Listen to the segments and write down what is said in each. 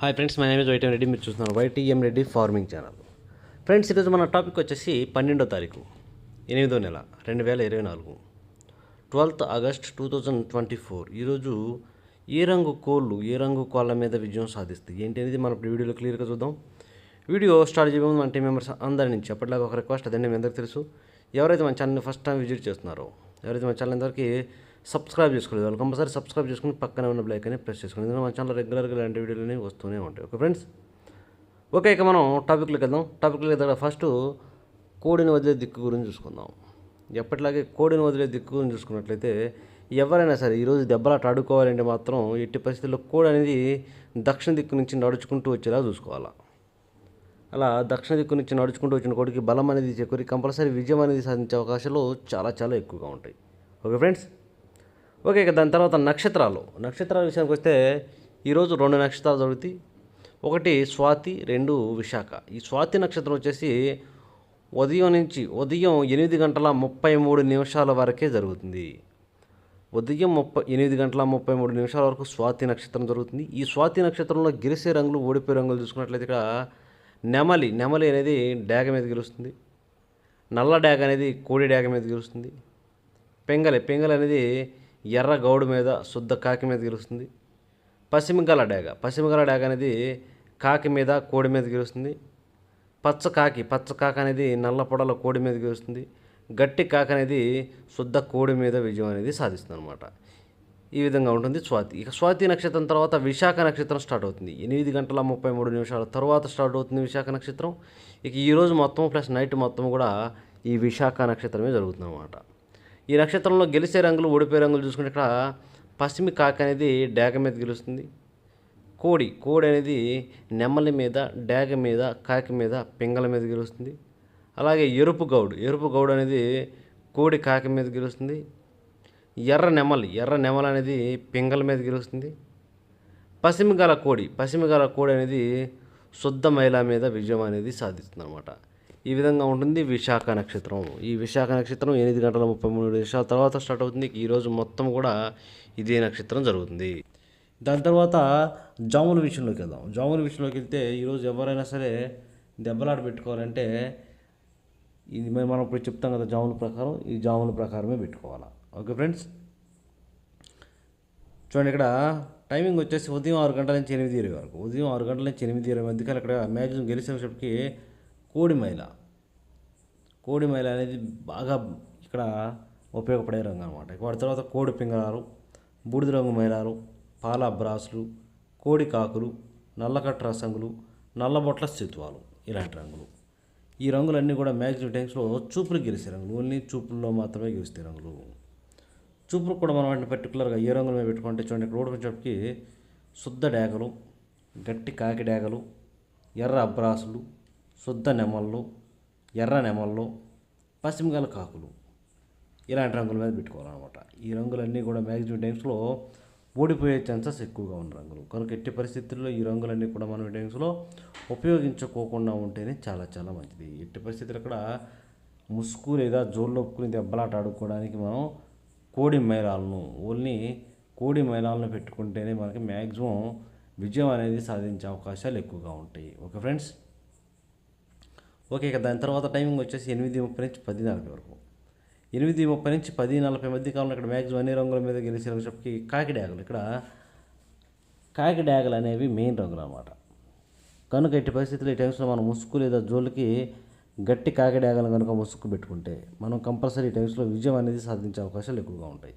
Hi friends, my name is YTM Reddy. మీరు చూస్తున్నారు YTM Reddy farming channel. Friends, ఈరోజు మన టాపిక్ వచ్చేసి 12వ తారీఖు 8వ నెల 2024, 12th August 2024. ఈరోజు ఏ రంగు కోళ్ళ మీద విజయం సాధిస్తాయి ఏంటి అనేది మనం వీడియోలో క్లియర్గా చూద్దాం. వీడియో స్టార్ట్ చేయడం మన టీం మెంబర్స్ అందరి నుంచి ఎప్పటిలాగా ఒక రిక్వెస్ట్, అదండి మీ అందరికీ తెలుసు. ఎవరైతే మన ఛానల్ని ఫస్ట్ టైం విజిట్ చేస్తున్నారో, ఎవరైతే మన ఛానల్ అందరికీ సబ్స్క్రైబ్ చేసుకోలేదు వాళ్ళు కంపల్సరీ సబ్స్క్రైబ్ చేసుకుని పక్కనే ఉన్న బ్లైక్ అని ప్రెస్ చేసుకుని, ఎందుకంటే మన ఛానల్ రెగ్యులర్గా ఇలాంటి వీడియోలు వస్తూనే ఉంటాయి. ఓకే ఫ్రెండ్స్, ఓకే, ఇక మనం టాపిక్లోకి వెళ్దాం. టాపిక్లోకి వెళ్తే ఫస్ట్ కోడిని వదిలే దిక్కు గురించి చూసుకుందాం. ఎప్పటిలాగే కోడిని వదిలే దిక్కు గురించి చూసుకున్నట్లయితే, ఎవరైనా సరే ఈరోజు దెబ్బలాట ఆడుకోవాలంటే మాత్రం ఎట్టి పరిస్థితుల్లో కోడి అనేది దక్షిణ దిక్కు నుంచి నడుచుకుంటూ వచ్చేలా చూసుకోవాలి. అలా దక్షిణ దిక్కు నుంచి నడుచుకుంటూ వచ్చిన కోడికి బలం అనేది చేకూరి కంపల్సరీ విజయం అనేది సాధించే అవకాశాలు చాలా చాలా ఎక్కువగా ఉంటాయి. ఓకే ఫ్రెండ్స్, ఓకే, ఇక దాని తర్వాత నక్షత్రాల విషయానికి వస్తే ఈరోజు 2 నక్షత్రాలు జరుగుతాయి. ఒకటి స్వాతి, 2 విశాఖ. ఈ స్వాతి నక్షత్రం వచ్చేసి ఉదయం 8:33 వరకే జరుగుతుంది. ఉదయం 8:33 వరకు స్వాతి నక్షత్రం జరుగుతుంది. ఈ స్వాతి నక్షత్రంలో గెలిసే రంగులు, ఓడిపోయే రంగులు చూసుకున్నట్లయితే ఇక్కడ నెమలి అనేది డాగ మీద గెలుస్తుంది. నల్ల డాగ అనేది కోడి డాగ మీద గెలుస్తుంది. పెంగలి అనేది ఎర్ర గౌడు మీద, శుద్ధ కాకి మీద గెలుస్తుంది. పశ్చిమగల డాగ అనేది కాకి మీద, కోడి మీద గెలుస్తుంది. పచ్చ కాకి అనేది నల్ల పొడల కోడి మీద గెలుస్తుంది. గట్టి కాకి అనేది శుద్ధ కోడి మీద విజయం అనేది సాధిస్తుంది అనమాట. ఈ విధంగా ఉంటుంది స్వాతి. ఇక స్వాతి నక్షత్రం తర్వాత విశాఖ నక్షత్రం స్టార్ట్ అవుతుంది. 8:33 తర్వాత స్టార్ట్ అవుతుంది విశాఖ నక్షత్రం. ఇక ఈరోజు మొత్తం ప్లస్ నైట్ మొత్తం కూడా ఈ విశాఖ నక్షత్రమే జరుగుతుంది అనమాట. ఈ నక్షత్రంలో గెలిచే రంగులు, ఓడిపోయే రంగులు చూసుకుంటే ఇక్కడ పశ్చిమ కాకి అనేది డాగ మీద గెలుస్తుంది. కోడి అనేది నెమలి మీద, డాగ మీద, కాకి మీద, పింగళ మీద గెలుస్తుంది. అలాగే ఎరుపు గౌడు అనేది కోడి కాకి మీద గెలుస్తుంది. ఎర్ర నెమలి అనేది పింగళ మీద గెలుస్తుంది. పశ్చిమగల కోడి అనేది శుద్ధ మహిళ మీద విజయం అనేది సాధిస్తుంది అనమాట. ఈ విధంగా ఉంటుంది విశాఖ నక్షత్రం. ఈ విశాఖ నక్షత్రం 8:33 తర్వాత స్టార్ట్ అవుతుంది. ఈరోజు మొత్తం కూడా ఇదే నక్షత్రం జరుగుతుంది. దాని తర్వాత జాముల విషయంలోకి వెళ్తే ఈరోజు ఎవరైనా సరే దెబ్బలాట పెట్టుకోవాలంటే ఇది మనం ఇప్పుడు చెప్తాం కదా, ఈ జాముల ప్రకారమే పెట్టుకోవాలి. ఓకే ఫ్రెండ్స్, చూడండి, ఇక్కడ టైమింగ్ వచ్చేసి ఉదయం 6 గంటల నుంచి 8:20 వరకు. ఉదయం 6 గంటల నుంచి 8:20 మధ్యకాలం ఇక్కడ మ్యాక్సిమం గెలిచేటప్పటికి కోడి మైల అనేది బాగా ఇక్కడ ఉపయోగపడే రంగు అనమాట. వాటి తర్వాత కోడి పింగళాలు, బూడిద రంగు మైలాలు, పాల బ్రాసులు, కోడి కాకులు, నల్లకట్ట రసంగులు, నల్లబొట్ల స్థిత్వాలు, ఇలాంటి రంగులు. ఈ రంగులన్నీ కూడా మ్యాక్సిమం టైమ్స్లో చూపులు గెలిచే రంగులు. ఓన్లీ చూపుల్లో మాత్రమే గెలుస్తాయి రంగులు. చూపులు కూడా మనం వాటిని పర్టికులర్గా ఏ రంగుల మీద పెట్టుకుంటే చూడండి, ఇక్కడ ఓడిపించేటప్పటికి శుద్ధ డాగలు, గట్టి కాకి డాగలు, ఎర్ర అబ్రాసులు, శుద్ధ నెమళ్ళు, ఎర్ర నెమళ్ళు, పశ్చిమగల కాకులు, ఇలాంటి రంగుల మీద పెట్టుకోవాలన్నమాట. ఈ రంగులన్నీ కూడా మ్యాక్సిమం టైమ్స్లో ఓడిపోయే ఛాన్సెస్ ఎక్కువగా ఉన్న రంగులు కనుక ఎట్టి పరిస్థితుల్లో ఈ రంగులన్నీ కూడా మనం టైమ్స్లో ఉపయోగించుకోకుండా ఉంటేనే చాలా చాలా మంచిది. ఎట్టి పరిస్థితులు ఇక్కడ ముసుగు లేదా జోళ్ళు ఒప్పుకుని దెబ్బలాట ఆడుకోవడానికి మనం ఓన్లీ కోడి మైలాలను పెట్టుకుంటేనే మనకి మ్యాక్సిమం విజయం అనేది సాధించే అవకాశాలు ఎక్కువగా ఉంటాయి. ఓకే ఫ్రెండ్స్, ఓకే, ఇక దాని తర్వాత టైమింగ్ వచ్చేసి 8:30 నుంచి 10:40 వరకు. 8:30 నుంచి 10:40 మధ్య కాలంలో ఇక్కడ మ్యాక్సిమం అన్ని రంగుల మీద గెలిచే రంగులకి కాకి డాగలు అనేవి మెయిన్ రంగులు అన్నమాట. కనుక ఎట్టి పరిస్థితుల్లో ఈ టైమ్స్లో మనం ముసుగు లేదా జోళ్ళకి గట్టి కాకి డాగలు కనుక ముసుగు పెట్టుకుంటే మనం కంపల్సరీ టైమ్స్లో విజయం అనేది సాధించే అవకాశాలు ఎక్కువగా ఉంటాయి.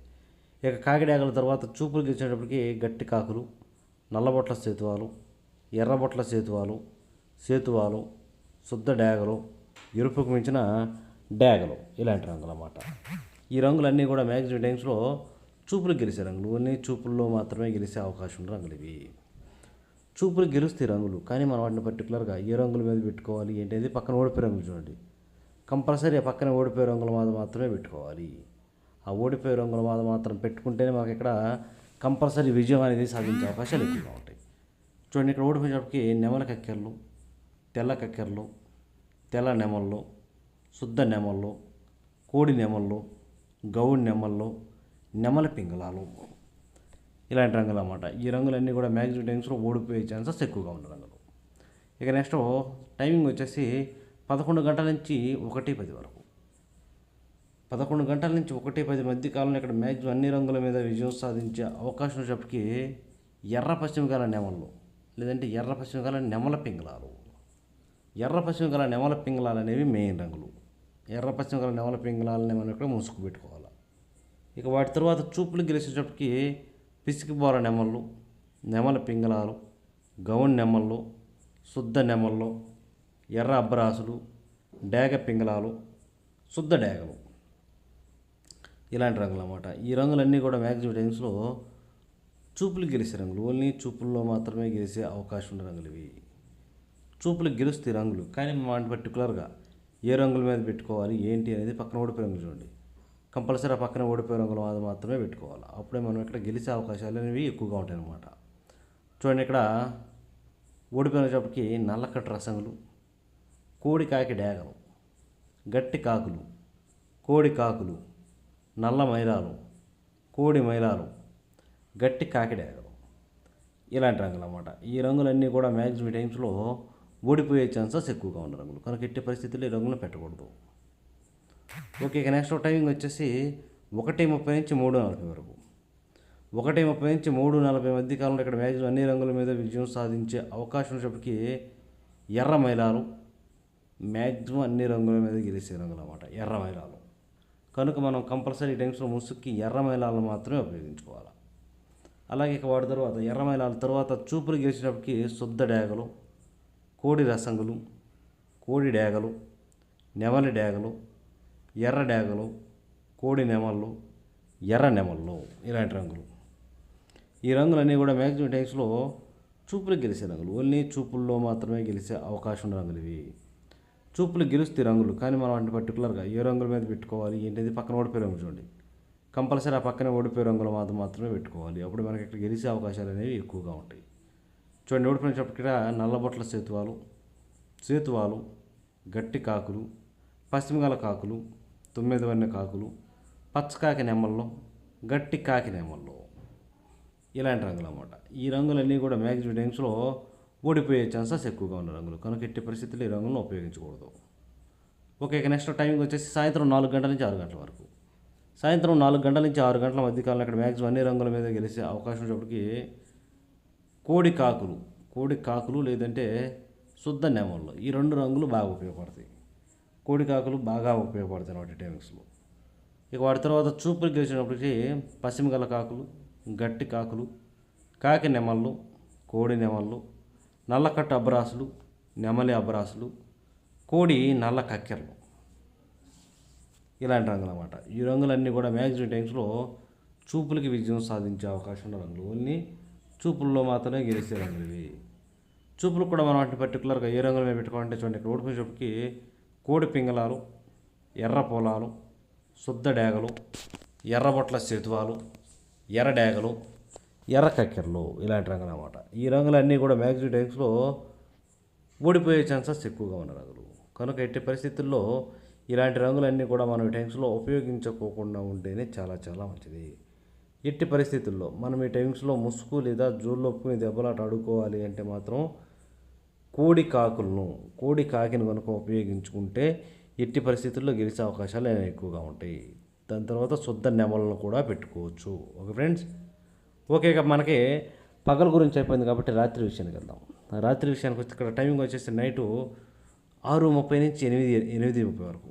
ఇక కాకి డాగల తర్వాత చూపులు గెలిచేటప్పటికి గట్టి కాకులు, నల్లబొట్ల ఎర్రబొట్ల సేతువాలు, శుద్ధ డాగలు, ఎరుపుకు మించిన డాగలు, ఇలాంటి రంగులు అన్నమాట. ఈ రంగులన్నీ కూడా మ్యాక్సిమం టైమ్స్లో చూపులు గెలిచే రంగులు. ఓన్లీ చూపుల్లో మాత్రమే గెలిచే అవకాశం ఉన్న రంగులు ఇవి. చూపులు గెలుస్తాయి రంగులు, కానీ మనం వాటిని పర్టికులర్గా ఏ రంగుల మీద పెట్టుకోవాలి ఏంటనేది పక్కన ఓడిపోయే రంగులు చూడండి. కంపల్సరీ ఆ పక్కన ఓడిపోయే రంగుల మీద మాత్రమే పెట్టుకోవాలి. ఆ ఓడిపోయే రంగుల మీద మాత్రం పెట్టుకుంటేనే మాకు ఇక్కడ కంపల్సరీ విజయం అనేది సాధించే అవకాశాలు ఎక్కువగా ఉంటాయి. చూడండి, ఇక్కడ ఓడిపోయేటప్పటికి నెమల కక్కెరలు, తెల్ల కక్కెరలు, తెల్ల నెమళ్ళు, శుద్ధ నెమళ్ళు, కోడి నెమళ్ళు, గౌడి నెమళ్ళు, నెమలి పింగళాలు, ఇలాంటి రంగులు అన్నమాట. ఈ రంగులన్నీ కూడా మ్యాక్సిమం టైమ్స్లో ఓడిపోయే ఛాన్సెస్ ఎక్కువగా ఉన్న రంగులు. ఇక నెక్స్ట్ టైమింగ్ వచ్చేసి 11 గంటల నుంచి 1:10 వరకు. 11 గంటల నుంచి 1:10 మధ్య కాలంలో ఇక్కడ మ్యాక్సిమం అన్ని రంగుల మీద విజయం సాధించే అవకాశం వచ్చేప్పటికి ఎర్ర పశ్చిమకాల నెమళ్ళు, లేదంటే ఎర్ర పశ్చిమకాల నెమల పింగళాలు. ఎర్ర పశ్చిమకాల నెమల పింగళాలు అనేవి మెయిన్ రంగులు. ఎర్ర పశ్చిమకాల నెమల పింగళాలని మనం ఇక్కడ ముసుగు పెట్టుకోవాలి. ఇక వాటి తర్వాత చూపులు గెలిచేటప్పటికి పిసికిబోర నెమళ్ళు, నెమల పింగళాలు, గౌన్ నెమళ్ళు, శుద్ధ నెమళ్ళు, ఎర్ర అబ్బరాసులు, డేగ పింగళాలు, శుద్ధ డేగలు, ఇలాంటి రంగులు అన్నమాట. ఈ రంగులన్నీ కూడా మ్యాక్సిమం టైమ్స్లో చూపులు గెలిచే రంగులు. ఓన్లీ చూపుల్లో మాత్రమే గెలిచే అవకాశం ఉన్న రంగులు ఇవి. చూపులు గెలుస్తాయి రంగులు, కానీ మనం పర్టికులర్గా ఏ రంగుల మీద పెట్టుకోవాలి ఏంటి అనేది పక్కన ఓడిపోయే రంగులు చూడండి. కంపల్సరీ ఆ పక్కన ఓడిపోయే రంగులు మాత్రమే పెట్టుకోవాలి. అప్పుడే మనం ఇక్కడ గెలిచే అవకాశాలు అనేవి ఎక్కువగా ఉంటాయి అన్నమాట. చూడండి, ఇక్కడ ఓడిపోయినప్పటికీ నల్లకట్టు రసంగులు, కోడి కాకి డేగలు, గట్టి కాకులు, కోడి కాకులు, నల్ల మైలాలు, కోడి మైలాలు, గట్టి కాకి డేగలు, ఇలాంటి రంగులు అన్నమాట. ఈ రంగులన్నీ కూడా మ్యాక్సిమం టైమ్స్లో ఓడిపోయే ఛాన్సెస్ ఎక్కువగా ఉన్న రంగులు, కనుక ఎట్టి పరిస్థితుల్లో ఈ రంగులను పెట్టకూడదు. ఓకే, ఇక నెక్స్ట్ టైమింగ్ వచ్చేసి 1:30 నుంచి 3:40 వరకు. 1:30 నుంచి 3:40 మధ్య కాలంలో ఇక్కడ మ్యాక్సిమం అన్ని రంగుల మీద విజయం సాధించే అవకాశం ఉన్నప్పటికీ ఎర్ర మైలాలు మ్యాక్సిమం అన్ని రంగుల మీద గెలిచే రంగులు అన్నమాట. ఎర్ర మైలాలు కనుక మనం కంపల్సరీ టైమ్స్లో ముసుగుకి ఎర్ర మైలాలను మాత్రమే ఉపయోగించుకోవాలి. అలాగే ఇక వాటి తర్వాత ఎర్ర మైలాల తర్వాత చూపులు గెలిచినప్పటికీ శుద్ధ డేగలు, కోడి రసంగులు, కోడి డేగలు, నెమలి డేగలు, ఎర్ర డేగలు, కోడి నెమళ్ళు, ఎర్ర నెమళ్ళు, ఇలాంటి రంగులు. ఈ రంగులన్నీ కూడా మ్యాక్సిమం టైమ్స్లో చూపులు గెలిచే రంగులు. ఓన్లీ చూపుల్లో మాత్రమే గెలిచే అవకాశం ఉన్న రంగులు ఇవి. చూపులు గెలుస్తాయి రంగులు, కానీ మనం అంటే పర్టికులర్గా ఏ రంగుల మీద పెట్టుకోవాలి ఏంటిది పక్కన ఓడిపోయే రంగులు చూడండి. కంపల్సరీ ఆ పక్కన ఓడిపోయే రంగులు మాత్రమే పెట్టుకోవాలి. అప్పుడు మనకి ఇక్కడ గెలిచే అవకాశాలు అనేవి ఎక్కువగా ఉంటాయి. చూడండి, ఓడిపోయినప్పటికీ నల్లబొట్ల సేతువాలు, గట్టి కాకులు, పశ్చిమగల కాకులు, 9 వన్నె కాకులు, పచ్చకాకి నెమళ్ళు, గట్టి కాకి నెమళ్ళు, ఇలాంటి రంగులు అన్నమాట. ఈ రంగులన్నీ కూడా మ్యాక్సిమం టైమ్స్లో ఓడిపోయే ఛాన్సెస్ ఎక్కువగా ఉన్న రంగులు, కనుక ఎట్టి పరిస్థితుల్లో ఈ రంగులను ఉపయోగించకూడదు. ఓకే, ఇక నెక్స్ట్ టైమింగ్ వచ్చేసి సాయంత్రం 4 గంటల నుంచి 6 గంటల వరకు. సాయంత్రం 4 గంటల నుంచి 6 గంటల మధ్య కాలంలో ఇక్కడ మ్యాక్సిమం అన్ని రంగుల మీద గెలిచే అవకాశం ఉన్నప్పటికీ కోడి కాకులు లేదంటే శుద్ధ నెమళ్ళు, ఈ 2 రంగులు బాగా ఉపయోగపడతాయి. కోడి కాకులు బాగా ఉపయోగపడతాయి వాటి టైమింగ్స్లో. ఇక వాటి తర్వాత చూపులు గెలిచినప్పటికీ పశ్చిమగల కాకులు, గట్టి కాకులు, కాకి నెమళ్ళు, కోడి నెమళ్ళు, నల్లకట్టు అబ్బరాసులు, నెమలి అబ్బరాసులు, కోడి నల్ల కక్కెరలు, ఇలాంటి రంగులు అన్నమాట. ఈ రంగులన్నీ కూడా మ్యాక్సిమం టైమ్స్లో చూపులకి విజయం సాధించే అవకాశం ఉన్న రంగులు. ఓన్లీ చూపుల్లో మాత్రమే గెలిచే రంగులు ఇవి. చూపులు కూడా మనం వాటిని పర్టికులర్గా ఏ రంగుల మీద పెట్టుకోవాలంటే చూడండి, ఇక్కడ ఓడిపోయేటప్పటికి కోడి పింగళాలు, ఎర్ర పొలాలు, శుద్ధ డేగలు, ఎర్రబొట్ల సేతువాలు, ఎర్ర డేగలు, ఎర్ర కక్కెరలు, ఇలాంటి రంగులు అన్నమాట. ఈ రంగులన్నీ కూడా మ్యాక్సిమం టైమ్స్లో ఓడిపోయే ఛాన్సెస్ ఎక్కువగా ఉన్న రంగులు, కనుక ఎట్టి పరిస్థితుల్లో ఇలాంటి రంగులన్నీ కూడా మనం ఈ టైమ్స్లో ఉపయోగించుకోకుండా ఉంటేనే చాలా చాలా మంచిది. ఎట్టి పరిస్థితుల్లో మనం ఈ టైమ్స్లో ముసుగు లేదా జోళ్ళు ఒప్పుకుని దెబ్బలాట ఆడుకోవాలి అంటే మాత్రం కోడి కాకిని కనుక ఉపయోగించుకుంటే ఎట్టి పరిస్థితుల్లో గెలిచే అవకాశాలు ఎక్కువగా ఉంటాయి. దాని తర్వాత శుద్ధ నెమలను కూడా పెట్టుకోవచ్చు. ఓకే ఫ్రెండ్స్, ఓకే, ఇక మనకి పగల గురించి అయిపోయింది కాబట్టి రాత్రి విషయానికి వెళ్దాం. రాత్రి విషయానికి వచ్చి ఇక్కడ టైమింగ్ వచ్చేసి నైటు 6:30 నుంచి 8:30 వరకు.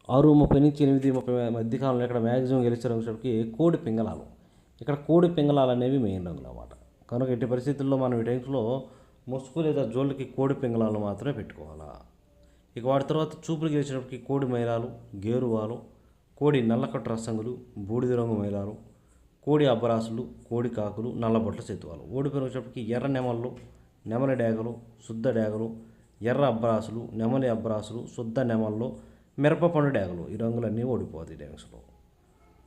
6:30 నుంచి 8:30 మధ్యకాలంలో ఇక్కడ మ్యాక్సిమం గెలిచే రంగులకి కోడి పింగళాలు. ఇక్కడ కోడి పింగళాలు అనేవి మెయిన్ రంగులు అన్నమాట. కనుక ఎట్టి పరిస్థితుల్లో మనం ఈ టైమ్స్లో ముసుగు లేదా జోళ్ళకి కోడి పింగళాలు మాత్రమే పెట్టుకోవాలా. ఇక వాటి తర్వాత చూపులు గెలిచినప్పటికీ కోడి మైలాలు, గేరువాలు, కోడి నల్లకట్టు రసంగులు, బూడిద రంగు మైలాలు, కోడి అబ్బరాసులు, కోడి కాకులు, నల్లబొట్ల సేతువాలు. ఓడిపోయిన వచ్చేటప్పటికి ఎర్ర నెమళ్ళు, నెమలి డేగలు, శుద్ధ డేగలు, ఎర్ర అబ్బరాసులు, నెమలి అబ్బరాసులు, శుద్ధ నెమళ్ళు, మిరపపండు డేగలు, ఈ రంగులన్నీ ఓడిపోతాయి డ్యాన్స్లో.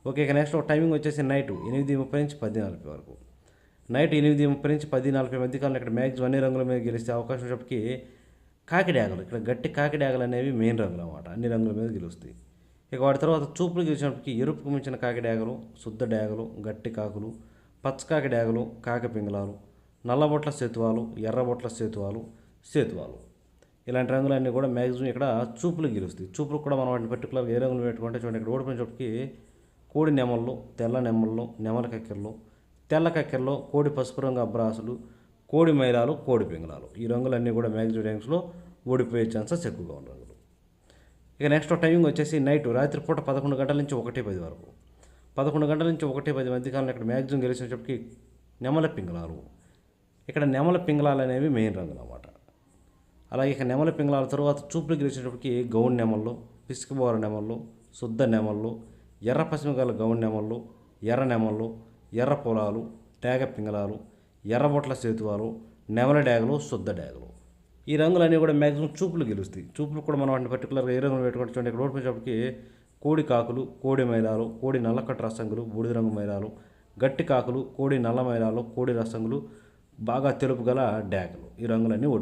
ఓకే, ఇక నెక్స్ట్ టైమింగ్ వచ్చేసి నైటు 8:30 నుంచి 10:40 వరకు. నైట్ 8:30 నుంచి 10:40 మధ్య కాలంలో ఇక్కడ మ్యాక్సిమం అన్ని రంగుల మీద గెలిచే అవకాశం వచ్చేప్పటికి కాకి డేగలు, ఇక్కడ గట్టి కాకి డేగలు అనేవి మెయిన్ రంగులు అన్నమాట, అన్ని రంగుల మీద గెలుస్తాయి. ఇక వాటి తర్వాత చూపులు గెలిచినప్పటికీ ఎరుపుకు మించిన కాకి డేగలు, శుద్ధ డేగలు, గట్టి కాకులు, పచ్చకాకి డ్యాగలు, కాకి పింగళాలు, నల్లబొట్ల సేతువాలు, ఎర్రబొట్ల సేతువాలు ఇలాంటి రంగులన్నీ కూడా మ్యాక్సిమం ఇక్కడ చూపులు గెలుస్తాయి. చూపులు కూడా మనం వాటిని పర్టికులర్గా ఏ రంగులు పెట్టుకుంటే చూడండి, ఇక్కడ ఓడిపోయిన చోటుకి కోడి నెమళ్ళు, తెల్ల నెమళ్ళు, నెమల కక్కెరలు, తెల్ల కక్కెరలో కోడి పసుపు రంగు అబ్రాసులు, కోడి మైలాలు, కోడి పింగళాలు ఈ రంగులన్నీ కూడా మ్యాక్సిమం ర్యాంక్స్లో ఓడిపోయే ఛాన్సెస్ ఎక్కువగా ఉన్న రంగులు. ఇక నెక్స్ట్ టైమింగ్ వచ్చేసి నైట్ రాత్రిపూట 11 గంటల నుంచి 1:10 వరకు. 11 గంటల నుంచి 1:10 మధ్యకాలంలో ఇక్కడ మ్యాక్సిమం గెలిచినప్పటికీ నెమల పింగళాలు. ఇక్కడ నెమల పింగళాలు అనేవి మెయిన్ రంగులు అన్నమాట. అలాగే ఇక నెమల పింగళాల తర్వాత చూపులు గెలిచినప్పటికీ గౌన్ నెమళ్ళు, పిసికిబోర నెమళ్ళు, శుద్ధ నెమళ్ళు, ఎర్ర పసిమిగల గౌన్ నెమళ్ళు, ఎర్ర నెమళ్ళు, ఎర్ర పొలాలు, తేగ పింగళాలు, ఎర్రబొట్ల సేతువాలు, నెమల డ్యాగలు, శుద్ధ డ్యాగలు ఈ రంగులన్నీ కూడా మ్యాక్సిమం చూపులు గెలుస్తాయి. చూపులు కూడా మనం వాటిని పర్టికులర్గా ఏ రంగులు పెట్టుకుంటే చూడండి, ఇక్కడ ఓడిపోయేటప్పటికి కోడి కాకులు, కోడి మైలాలు, కోడి నల్లకట్టు రసంగులు, బూడిద రంగు మైలాలు, గట్టి కాకులు, కోడి నల్ల మైలాలు, కోడి రసంగులు, బాగా తెలుపు గల డ్యాగలు ఈ రంగులన్నీ ఓడిపోతాయి.